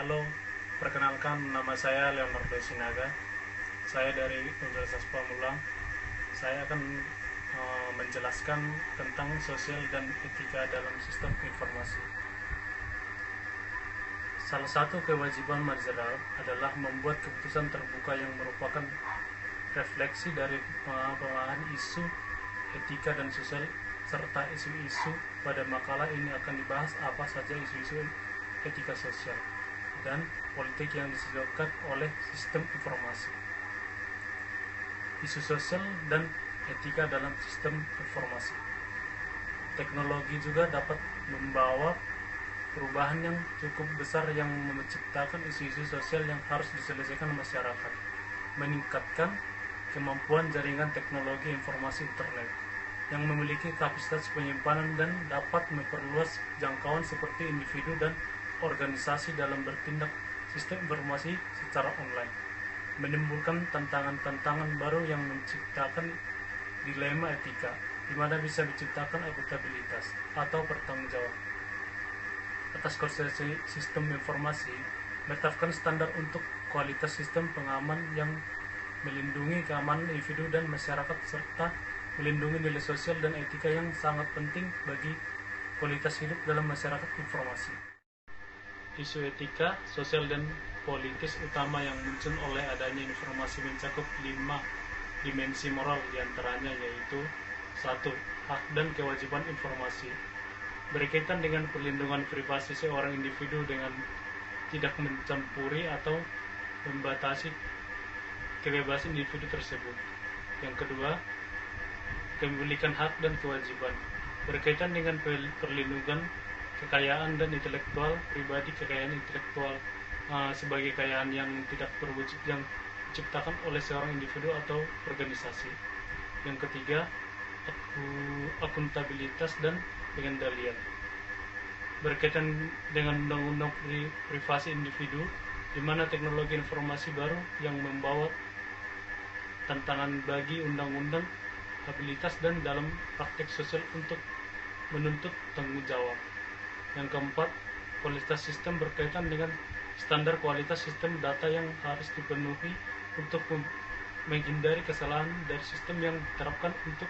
Halo, perkenalkan nama saya Leonardo Sinaga. Saya dari Universitas Pamulang. Saya akan menjelaskan tentang sosial dan etika dalam sistem informasi. Salah satu kewajiban masyarakat adalah membuat keputusan terbuka yang merupakan refleksi dari pemahaman isu etika dan sosial serta isu-isu. Pada makalah ini akan dibahas apa saja isu-isu etika sosial dan politik yang disebabkan oleh sistem informasi. Isu sosial dan etika dalam sistem informasi. Teknologi juga dapat membawa perubahan yang cukup besar yang menciptakan isu-isu sosial yang harus diselesaikan masyarakat, meningkatkan kemampuan jaringan teknologi informasi internet yang memiliki kapasitas penyimpanan dan dapat memperluas jangkauan seperti individu dan organisasi dalam bertindak sistem informasi secara online, menimbulkan tantangan-tantangan baru yang menciptakan dilema etika, di mana bisa diciptakan akuntabilitas atau pertanggungjawab atas konsepsi sistem informasi, menetapkan standar untuk kualitas sistem pengaman yang melindungi keamanan individu dan masyarakat serta melindungi nilai sosial dan etika yang sangat penting bagi kualitas hidup dalam masyarakat informasi. Isu etika, sosial, dan politis utama yang muncul oleh adanya informasi mencakup 5 dimensi moral, diantaranya yaitu 1. Hak dan kewajiban informasi, berkaitan dengan perlindungan privasi seorang individu dengan tidak mencampuri atau membatasi kebebasan individu tersebut. Yang kedua, kepemilikan hak dan kewajiban, berkaitan dengan perlindungan kekayaan dan intelektual pribadi. Kekayaan intelektual sebagai kekayaan yang tidak berwujud yang diciptakan oleh seorang individu atau organisasi. Yang ketiga, akuntabilitas dan pengendalian, berkaitan dengan undang-undang privasi individu, di mana teknologi informasi baru yang membawa tantangan bagi undang-undang habilitas dan dalam praktik sosial untuk menuntut tanggung jawab. Yang keempat, kualitas sistem, berkaitan dengan standar kualitas sistem data yang harus dipenuhi untuk menghindari kesalahan dari sistem yang diterapkan untuk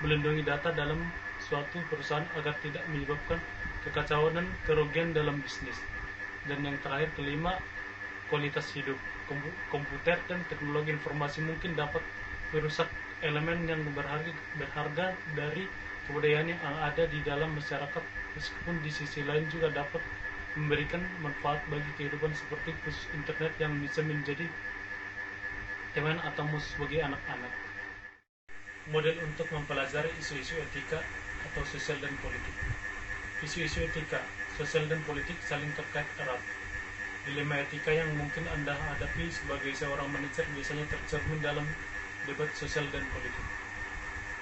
melindungi data dalam suatu perusahaan agar tidak menyebabkan kekacauan dan kerugian dalam bisnis. Dan yang terakhir, kelima, kualitas hidup. Komputer dan teknologi informasi mungkin dapat merusak elemen yang berharga dari kebudayaan yang ada di dalam masyarakat, meskipun di sisi lain juga dapat memberikan manfaat bagi kehidupan seperti khusus internet yang bisa menjadi teman atau musuh bagi anak-anak. Model untuk mempelajari isu-isu etika atau sosial dan politik. Isu-isu etika, sosial, dan politik saling terkait erat. Dilema etika yang mungkin Anda hadapi sebagai seorang manajer biasanya tercermin dalam debat sosial dan politik.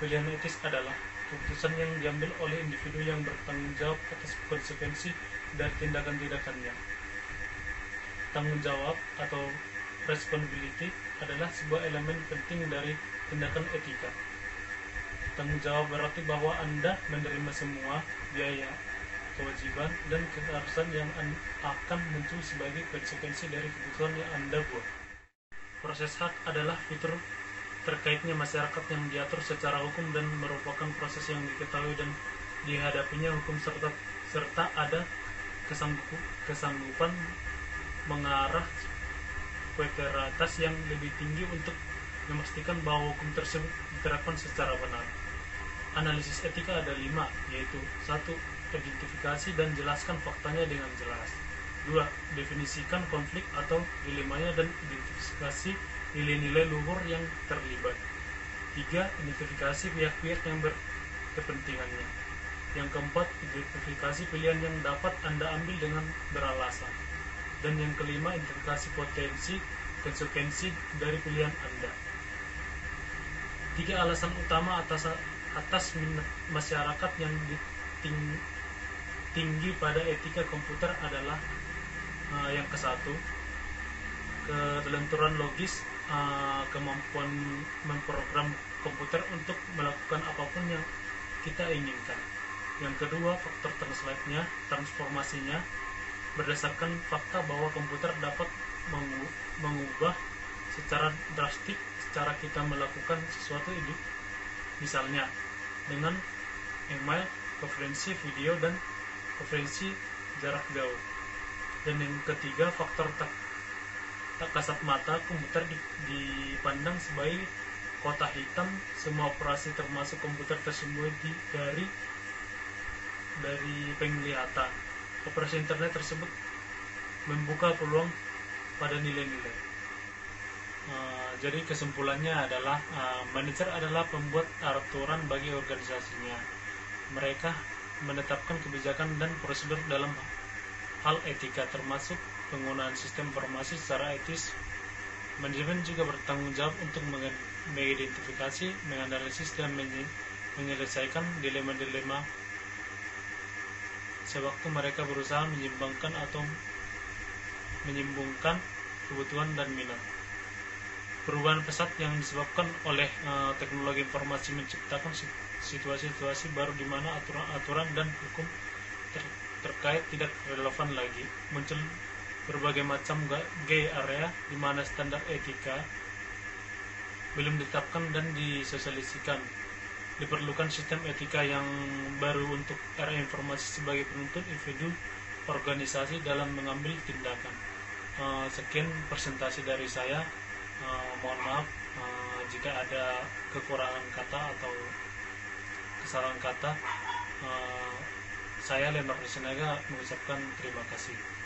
Pilihan etis adalah keputusan yang diambil oleh individu yang bertanggung jawab atas konsekuensi dari tindakan-tindakannya. Tanggung jawab atau responsibility adalah sebuah elemen penting dari tindakan etika. Tanggung jawab berarti bahwa Anda menerima semua biaya, kewajiban, dan keharusan yang akan muncul sebagai konsekuensi dari keputusan yang Anda buat. Proses hak adalah fitur terkaitnya masyarakat yang diatur secara hukum dan merupakan proses yang diketahui dan dihadapinya hukum serta ada kesanggupan mengarah ke atas yang lebih tinggi untuk memastikan bahwa hukum tersebut diterapkan secara benar. Analisis etika ada 5, yaitu 1. Identifikasi dan jelaskan faktanya dengan jelas. 2. Definisikan konflik atau dilemanya dan identifikasi nilai-nilai luhur yang terlibat. 3. Identifikasi pihak-pihak yang berkepentingannya. Yang keempat, identifikasi pilihan yang dapat Anda ambil dengan beralasan. Dan yang kelima, identifikasi potensi konsekuensi dari pilihan Anda. 3 alasan utama atas minat masyarakat yang tinggi pada etika komputer adalah yang ke-1, kelenturan logis, kemampuan memprogram komputer untuk melakukan apapun yang kita inginkan. Yang kedua, faktor transformasinya, berdasarkan fakta bahwa komputer dapat mengubah secara drastik cara kita melakukan sesuatu ini, misalnya dengan email, konferensi video, dan konferensi jarak jauh. Dan yang ketiga, faktor tak kasat mata, komputer dipandang sebagai kotak hitam. Semua operasi termasuk komputer tersembunyi dari penglihatan. Operasi internet tersebut membuka peluang pada nilai-nilai. Jadi kesimpulannya adalah manajer adalah pembuat aturan bagi organisasinya. Mereka menetapkan kebijakan dan prosedur dalam hal etika, termasuk penggunaan sistem informasi secara etis. Manajemen juga bertanggung jawab untuk mengidentifikasi, menganalisis, dan menyelesaikan dilema-dilema sewaktu mereka berusaha menyimbangkan kebutuhan dan minat. Perubahan pesat yang disebabkan oleh teknologi informasi menciptakan situasi-situasi baru di mana aturan dan hukum terkait tidak relevan lagi. Muncul berbagai macam gray area di mana standar etika belum ditetapkan dan disosialisasikan. Diperlukan sistem etika yang baru untuk era informasi sebagai penuntun individu organisasi dalam mengambil tindakan. Sekian presentasi dari saya. Mohon maaf jika ada kekurangan kata atau kesalahan kata. Saya Leonard Sinaga mengucapkan terima kasih.